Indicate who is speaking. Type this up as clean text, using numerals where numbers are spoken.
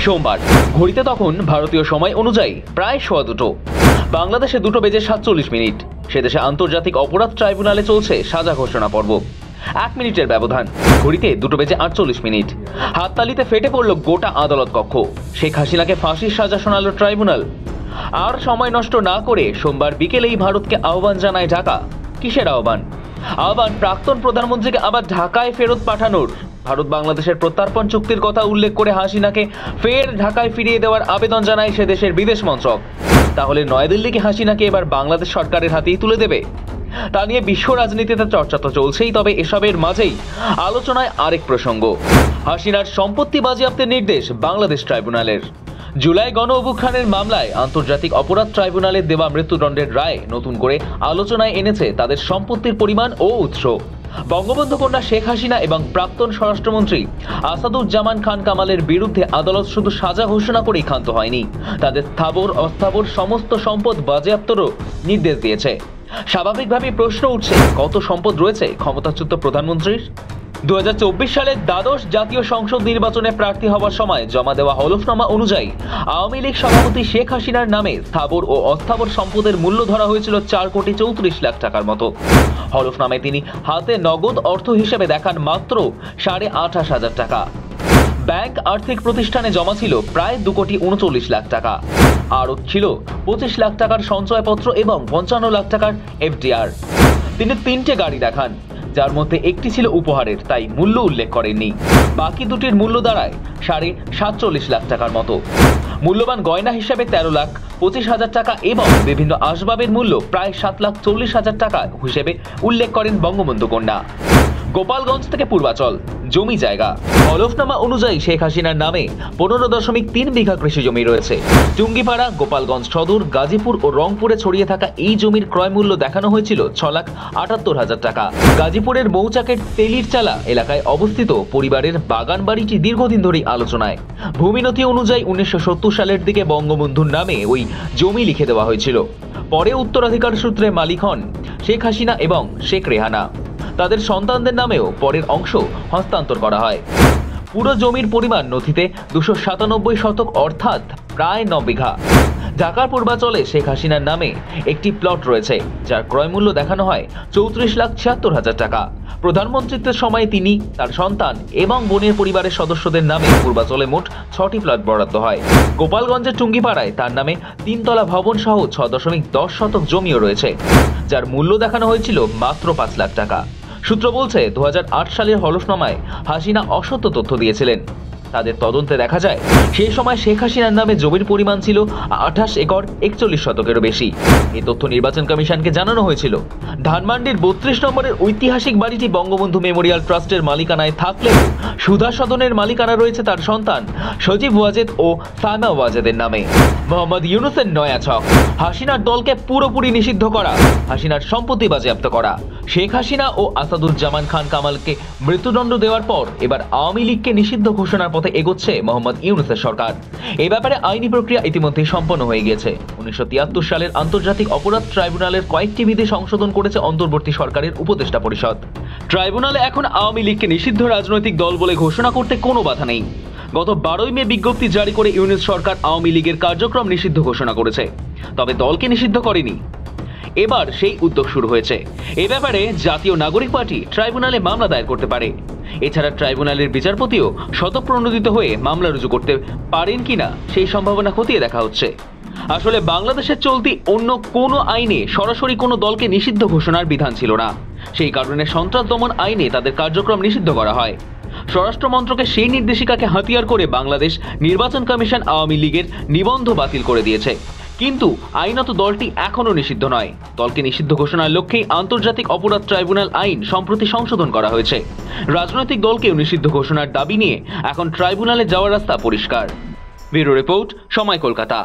Speaker 1: সোমবার ঘড়িতে তখন ভারতীয় সময় অনুযায়ী প্রায় 2:15 বাংলাদেশে 2:47 সে দেশে আন্তর্জাতিক অপরাধ ট্রাইব্যুনালে চলছে সাজা ঘোষণা পর্ব। 1 মিনিটের ব্যবধান, ঘড়িতে 2:48। হাততালিতে ফেটে পড়ল গোটা আদালত কক্ষ। শেখ হাসিনাকে ফাঁসির সাজা শোনালো ট্রাইব্যুনাল। আর সময় নষ্ট না করে সোমবার বিকেলেই ভারতকে আহ্বান জানায় ঢাকা। কিসের আহ্বান? আহ্বান প্রাক্তন প্রধানমন্ত্রীকে আবার ঢাকায় ফেরত পাঠানোর। ভারত বাংলাদেশের প্রত্যর্পণ চুক্তির কথা উল্লেখ করে হাসিনাকে ফের ঢাকায় ফিরিয়ে দেওয়ার আবেদন জানায় সে দেশের বিদেশ মন্ত্রক। তাহলে নয়াদিল্লিকে হাসিনাকে এবার বাংলাদেশ সরকারের হাতেই তুলে দেবে? তা নিয়ে বিশ্ব রাজনীতিতে চর্চা তো চলছেই, তবে এসবের মাঝেই আলোচনায় আরেক প্রসঙ্গ। হাসিনার সম্পত্তি বাজেয়াপ্তের নির্দেশ বাংলাদেশ ট্রাইব্যুনালের। জুলাই গণ অভ্যুত্থানের মামলায় আন্তর্জাতিক অপরাধ ট্রাইব্যুনালের দেওয়া মৃত্যুদণ্ডের রায় নতুন করে আলোচনায় এনেছে তাদের সম্পত্তির পরিমাণ ও উৎস। বঙ্গবন্ধু কন্যা শেখ হাসিনা এবং প্রাক্তন স্বরাষ্ট্রমন্ত্রী আসাদুজ্জামান খান কামালের বিরুদ্ধে আদালত শুধু সাজা ঘোষণা করেই ক্ষান্ত হয়নি, তাদের স্থাবর অস্থাবর সমস্ত সম্পদ বাজেয়াপ্তেরও নির্দেশ দিয়েছে। স্বাভাবিকভাবেই প্রশ্ন উঠছে, কত সম্পদ রয়েছে ক্ষমতাচ্যুত প্রধানমন্ত্রীর? 2024 সালের দ্বাদশ জাতীয় সংসদ নির্বাচনে প্রার্থী হওয়ার সময় জমা দেওয়া হলফনামা অনুযায়ী আওয়ামী লীগ সভাপতি শেখ হাসিনার নামে স্থাবর ও অস্থাবর সম্পদের মূল্য ধরা হয়েছিল 4,34,00,000 টাকার মতো। হলফনামায় তিনি হাতে নগদ অর্থ হিসেবে দেখান মাত্র 28,500 টাকা। ব্যাংক আর্থিক প্রতিষ্ঠানে জমা ছিল প্রায় 2,39,00,000 টাকা। আরও ছিল 25 লাখ টাকার সঞ্চয়পত্র এবং 55 লাখ টাকার এফডিআর। তিনি 3টে গাড়ি দেখান, যার মধ্যে একটি ছিল উপহারের, তাই মূল্য উল্লেখ করেননি। বাকি দুটির মূল্য দাঁড়ায় 47.5 টাকার মতো। মূল্যবান গয়না হিসেবে 13,25,000 টাকা এবং বিভিন্ন আসবাবের মূল্য প্রায় 7,40,000 টাকা হিসেবে উল্লেখ করেন বঙ্গবন্ধু কন্যা। গোপালগঞ্জ থেকে পূর্বাচল জমি জায়গা। হলফনামা অনুযায়ী শেখ হাসিনার নামে 15.3 বিঘা কৃষি জমি রয়েছে। টুঙ্গিপাড়া, গোপালগঞ্জ সদর, গাজীপুর ও রংপুরে ছড়িয়ে থাকা এই জমির ক্রয় মূল্য দেখানো হয়েছিল 6,78,000 টাকা। গাজীপুরের মৌচাকের তেলির চালা এলাকায় অবস্থিত পরিবারের বাগান বাড়িটি দীর্ঘদিন ধরেই আলোচনায়। ভূমিনথি অনুযায়ী 1970 সালের দিকে বঙ্গবন্ধুর নামে ওই জমি লিখে দেওয়া হয়েছিল। পরে উত্তরাধিকার সূত্রে মালিক হন শেখ হাসিনা এবং শেখ রেহানা। তাদের সন্তানদের নামেও পরের অংশ হস্তান্তর করা হয়। পুরো জমির পরিমাণ নথিতে 297 শতক, অর্থাৎ প্রায় 9 বিঘা। ঢাকার পূর্বাচলে শেখ হাসিনার নামে একটি প্লট রয়েছে, যার ক্রয় মূল্য দেখানো হয় 34,76,000 টাকা। প্রধানমন্ত্রীত্বের সময় তিনি, তার সন্তান এবং বোনের পরিবারের সদস্যদের নামে পূর্বাচলে মোট 6টি প্লট বরাদ্দ হয়। গোপালগঞ্জের টুঙ্গিপাড়ায় তার নামে 3তলা ভবন সহ 6.10 শতক জমিও রয়েছে, যার মূল্য দেখানো হয়েছিল মাত্র 5 লাখ টাকা। সূত্র বলছে 2008 সালের হলফনামায় হাসিনা অসত্য তথ্য দিয়েছিলেন। তাদের তদন্তে দেখা যায় সেই সময় শেখ হাসিনার নামে জমির পরিমাণ ছিল 28 একর 41 শতকেরও বেশি। এই তথ্য নির্বাচন কমিশনকে জানানো হয়েছিল। ধানমন্ডির 32 নম্বরের ঐতিহাসিক বাড়িটি বঙ্গবন্ধু মেমোরিয়াল ট্রাস্টের মালিকানায় থাকলেও সুধা সদনের মালিকানা রয়েছে তার সন্তান সজীব ওয়াজেদ ও সাইমা ওয়াজেদের নামে। মোহাম্মদ ইউনূসের নয়া ছক, হাসিনার দলকে পুরোপুরি নিষিদ্ধ করা, হাসিনার সম্পত্তি বাজেয়াপ্ত করা। শেখ হাসিনা ও আসাদুজ্জামান খান কামালকে মৃত্যুদণ্ড দেওয়ার পর এবার আওয়ামী লীগকে নিষিদ্ধ ঘোষণার পথে এগোচ্ছে মোহাম্মদ ইউনূসের সরকার। এ ব্যাপারে আইনি প্রক্রিয়া ইতিমধ্যে সম্পন্ন হয়ে গিয়েছে। 1973 সালের আন্তর্জাতিক অপরাধ ট্রাইব্যুনালের কয়েকটি বিধি সংশোধন করেছে অন্তর্বর্তী সরকারের উপদেষ্টা পরিষদ। ট্রাইব্যুনালে এখন আওয়ামী লীগকে নিষিদ্ধ রাজনৈতিক দল বলে ঘোষণা করতে কোনো বাধা নেই। গত 12 মে বিজ্ঞপ্তি জারি করে ইউনূস সরকার আওয়ামী লীগের কার্যক্রম নিষিদ্ধ ঘোষণা করেছে, তবে দলকে নিষিদ্ধ করেনি। এবার সেই উদ্যোগ শুরু হয়েছে। এ ব্যাপারে জাতীয় নাগরিক পার্টি ট্রাইব্যুনালে মামলা দায়ের করতে পারে। এছাড়া ট্রাইব্যুনালের বিচারপতিও স্বতঃপ্রণোদিত হয়ে মামলা রুজু করতে পারেন কিনা সেই সম্ভাবনা খতিয়ে দেখা হচ্ছে। আসলে বাংলাদেশের চলতি অন্য কোনো আইনে সরাসরি কোনো দলকে নিষিদ্ধ ঘোষণার বিধান ছিল না। সেই কারণে সন্ত্রাস দমন আইনে তাদের কার্যক্রম নিষিদ্ধ করা হয়। স্বরাষ্ট্র মন্ত্রকের সেই নির্দেশিকাকে হাতিয়ার করে বাংলাদেশ নির্বাচন কমিশন আওয়ামী লীগের নিবন্ধ বাতিল করে দিয়েছে। কিন্তু আইনত দলটি এখনও নিষিদ্ধ নয়। দলকে নিষিদ্ধ ঘোষণার লক্ষ্যেই আন্তর্জাতিক অপরাধ ট্রাইব্যুনাল আইন সম্প্রতি সংশোধন করা হয়েছে। রাজনৈতিক দলকেও নিষিদ্ধ ঘোষণার দাবি নিয়ে এখন ট্রাইব্যুনালে যাওয়ার রাস্তা পরিষ্কার। ব্যুরো রিপোর্ট, সময়, কলকাতা।